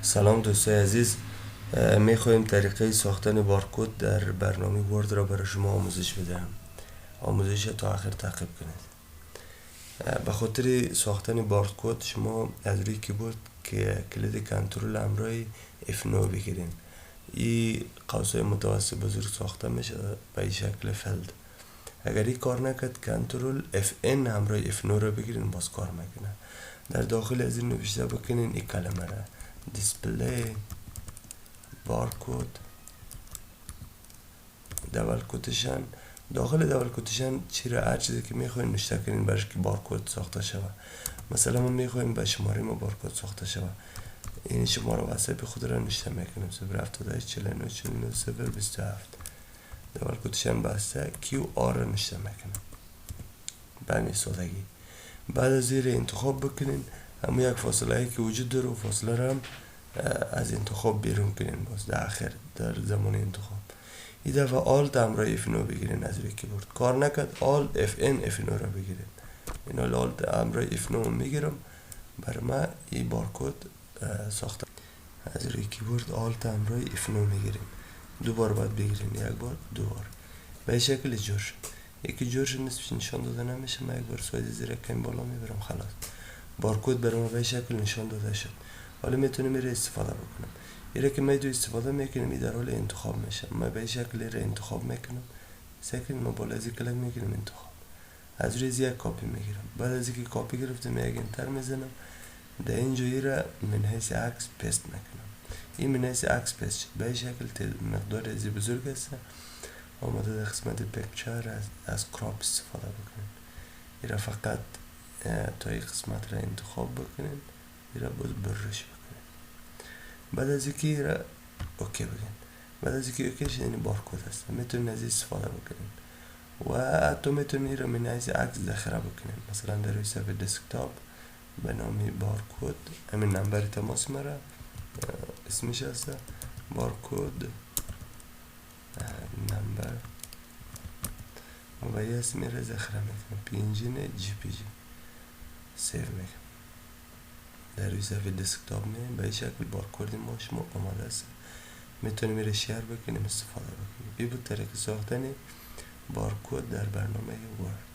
سلام دوستای عزیز، میخوایم طریقه ساختن بارکود در برنامه ورد را برای شما آموزش بدهم. آموزش تا آخر تعقیب کنید. به خاطر ساختن بارکود شما از روی کیبورد که کلید کنترل همراه F9 بگیرین. این قوسای متوسط بزرگ ساخته میشه به این شکل فلد. اگر این کار نکرد کنترل Fn همراه F9 را بگیرین باز کار میکنه. در داخل از این نوشته بکنین این کلمه را دیسپلی بارکود دبل کوتشن. داخل دبل کوتشن چیره هر چیزی که میخواین نوشته کنین برش که بارکود ساخته شود. مثلا ما میخوایم به شماره ما بارکود ساخته شود. این شماره واتساپ خود را نوشته میکنیم 0784949 دبل کوتشن بسته کیو آر را نوشته میکنیم به سادگی. بعد از زیر انتخاب بکنین همون یک فاصله هایی که وجود داره و فاصله را هم از انتخاب بیرون کنین باز در آخر در زمان انتخاب. این دفعه آلت همراه F9 بگیرین از روی کیبورد. کار نکرد آلت Fn F9 را بگیرین. این آلت همراه F9 میگیرم برای ما این بارکود ساخته. از روی کیبورد آلت همراه F9 میگیرین. دو بار باید بگیرین، یک بار دو بار به شکل جور شد. یکی جور شد نصفش نشان داده نمیشه، من یک بار سوید زیر کم بالا میبرم خلاص بارکود برای ما به شکل نشان داده شد. حالا میتونم میره استفاده بکنم. ایره که من دو استفاده میکنم این در حال انتخاب میشه. من به شکل ایره انتخاب میکنم سکن ما بالا از کلک میکنم انتخاب از روی یک کاپی میگیرم. بعد از اینکه کاپی گرفتم یک انتر میزنم در اینجا ایره من حیث عکس پست میکنم. این من حیث عکس پست شد به شکل مقدار ازی بزرگ است. آماده در قسمت پیکچر از کراپ استفاده بکنیم. ایره فقط تا این قسمت را انتخاب بکنین، ایره باز بروش بکنین. بعد از اینکه ایره اوکی بگین. بعد از اینکه اوکی شد این بارکود هست میتونین از این استفاده بکنین و حتی میتونین ایره من از عکس ذخیره بکنین. مثلا در روی صفحه دسکتاپ به نام بارکود همین نمبر تماس مرا اسمش هست بارکود نمبر و یه اسمی را ذخیره میکنم PNG سیو میکنم. در روی صفحه دسکتاپ میایم به این شکل بارکود ما شما آماده است. میتونیم میره شیر بکنیم استفاده بکنیم. این بود طریق ساختن بارکود در برنامه ورد.